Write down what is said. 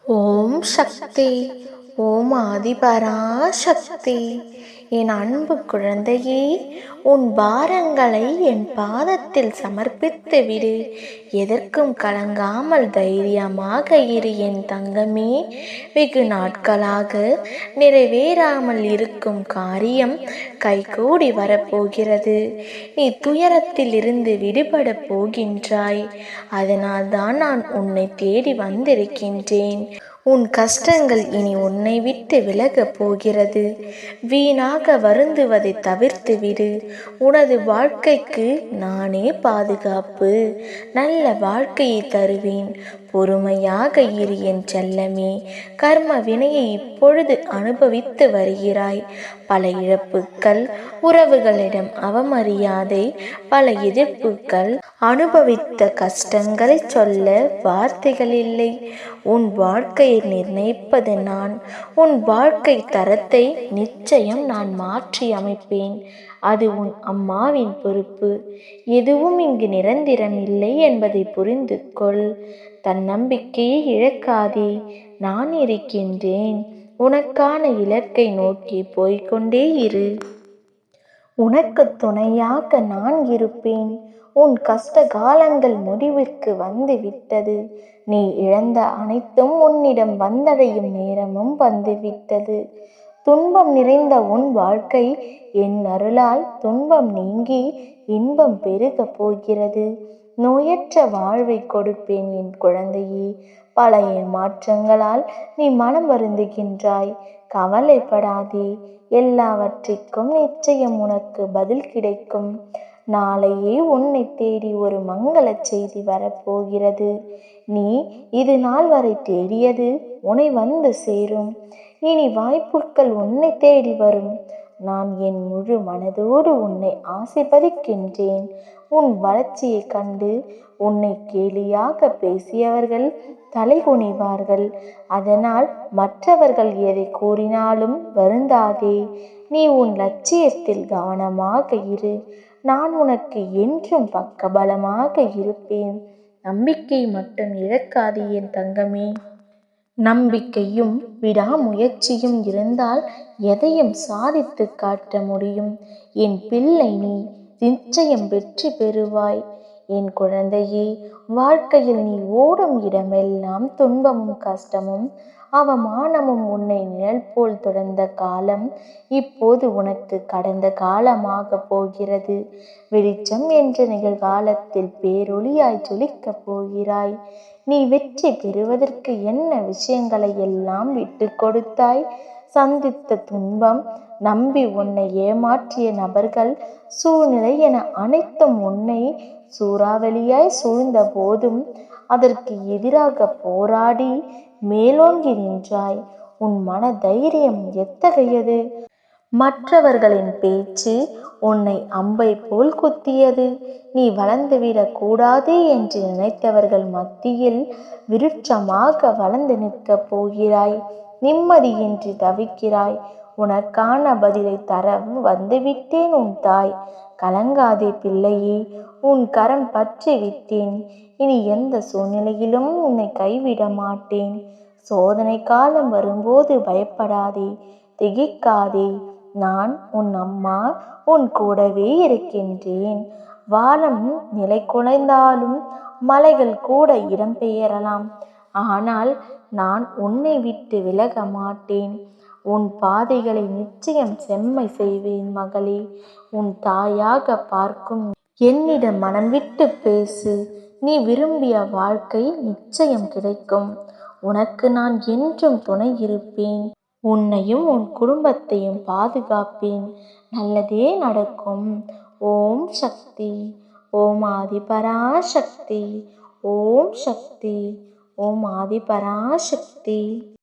ஓம் சக்தி. ஓம் ஆதிபராசக்தி. என் அன்பு குழந்தையே, உன் பாரங்களை என் பாதத்தில் சமர்ப்பித்து விடு. எதற்கும் கலங்காமல் தைரியமாக இரு என் தங்கமே. வெகு நாட்களாக நிறைவேறாமல் இருக்கும் காரியம் கைகூடி வரப்போகிறது. நீ துயரத்தில் இருந்து விடுபட போகின்றாய். அதனால்தான் நான் உன்னை தேடி வந்திருக்கின்றேன். உன் கஷ்டங்கள் இனி உன்னை விட்டு விலகப் போகிறது. வீணாக வருந்துவதை தவிர்த்து விடு. உனது வாழ்க்கைக்கு நானே பாதுகாப்பு. நல்ல வாழ்க்கையை தருவேன். பொறுமையாக இரு என் செல்லமே. கர்ம வினையை இப்பொழுது அனுபவித்து வருகிறாய். பல இழப்புக்கள், உறவுகளிடம் அவமரியாதை, பல எதிர்ப்புகள், அனுபவித்த கஷ்டங்களை சொல்ல வார்த்தைகள் இல்லை. உன் வாழ்க்கையை நிர்ணயிப்பது நான். உன் வாழ்க்கை தரத்தை நிச்சயம் நான் மாற்றி அமைப்பேன். அது உன் அம்மாவின் பொறுப்பு. எதுவும் இங்கு நிரந்தரம் இல்லை என்பதை புரிந்து கொள். தன்னம்பிக்கையை இழக்காதே. நான் இருக்கின்றேன். உனக்கான இலக்கை நோக்கி போய்கொண்டே இரு. உனக்கு துணையாக நான் இருப்பேன். உன் கஷ்ட காலங்கள் முடிவிற்கு வந்து விட்டது. நீ இழந்த அனைத்தும் உன்னிடம் வந்தடையும் நேரமும் வந்துவிட்டது. துன்பம் நிறைந்த உன் வாழ்க்கை என் அருளால் துன்பம் நீங்கி இன்பம் பெருகப் போகிறது. நோயற்ற வாழ்வை கொடுப்பேன் என் குழந்தையே. பல ஏமாற்றங்களால் நீ மனம் வருந்துகின்றாய். கவலைப்படாதே. எல்லாவற்றிற்கும் நிச்சயம் உனக்கு பதில் கிடைக்கும். நாளையே உன்னை தேடி ஒரு மங்கள செய்தி வரப்போகிறது. நீ இது நாள் வரை தேடியது உன்னை வந்து சேரும். இனி வாய்ப்புகள் உன்னை தேடி வரும். நான் என் முழு மனதோடு உன்னை ஆசீர்வதிக்கின்றேன். உன் வளர்ச்சியை கண்டு உன்னை கேலியாக பேசியவர்கள் தலைகுனிவார்கள். அதனால் மற்றவர்கள் எதை கூறினாலும் வருந்தாதே. நீ உன் லட்சியத்தில் கவனமாக இரு. நான் உனக்கு என்றும் பக்கபலமாக இருப்பேன். நம்பிக்கை மட்டும் இழக்காதே என் தங்கமே. நம்பிக்கையும் விடாமுயற்சியும் இருந்தால் எதையும் சாதித்து காட்ட முடியும். என் பிள்ளை, நீ நிச்சயம் வெற்றி பெறுவாய். என் குழந்தையே, வாழ்க்கையில் நீ ஓடும் இடமெல்லாம் துன்பமும் கஷ்டமும் அவமானமும் உன்னை நிழல் போல் தொடர்ந்த காலம் இப்போது உனக்கு கடந்த காலமாக போகிறது. வெளிச்சம் என்ற நிகழ்காலத்தில் பேரொளியாய் ஜொலிக்கப் போகிறாய். நீ வெற்றி பெறுவதற்கு என்ன விஷயங்களை எல்லாம் விட்டு கொடுத்தாய்? சந்தித்த துன்பம், நம்பி உன்னை ஏமாற்றிய நபர்கள், சூழ்நிலை என அனைத்தும் உன்னை சூறாவளியாய் சூழ்ந்த போதும் அதற்கு எதிராக போராடி மேலோங்கி நின்றாய். உன் மன தைரியம் எத்தகையது? மற்றவர்களின் பேச்சு உன்னை அம்பை போல் குத்தியது. நீ வளர்ந்துவிடக் கூடாது என்று நினைத்தவர்கள் மத்தியில் விருட்சமாக வளர்ந்து நிற்கப் போகிறாய். நிம்மதியின்றி தவிக்கிறாய். உனக்கான பதிலை தர வந்துவிட்டேன் உன் தாய். கலங்காதே பிள்ளையே. உன் கரம் பற்றி விட்டேன். இனி எந்த சூழ்நிலையிலும் உன்னை கைவிட மாட்டேன். சோதனை காலம் வரும்போது பயப்படாதே, திகைக்காதே. நான் உன் அம்மா உன் கூடவே இருக்கின்றேன். வானம் நிலை குலைந்தாலும் மலைகள் கூட இடம்பெயரலாம். ஆனால் நான் உன்னை விட்டு விலக மாட்டேன். உன் பாதைகளை நிச்சயம் செம்மை செய்வேன் மகளே. உன் தாயாக பார்க்கும் என்னிடம் மனம் விட்டு பேசு. நீ விரும்பிய வாழ்க்கை நிச்சயம் கிடைக்கும். உனக்கு நான் என்றும் துணை இருப்பேன். உன்னையும் உன் குடும்பத்தையும் பாதுகாப்பேன். நல்லதே நடக்கும். ஓம் சக்தி. ஓம் ஆதிபராசக்தி. ஓம் சக்தி. ஓம் ஆதிபராசக்தி.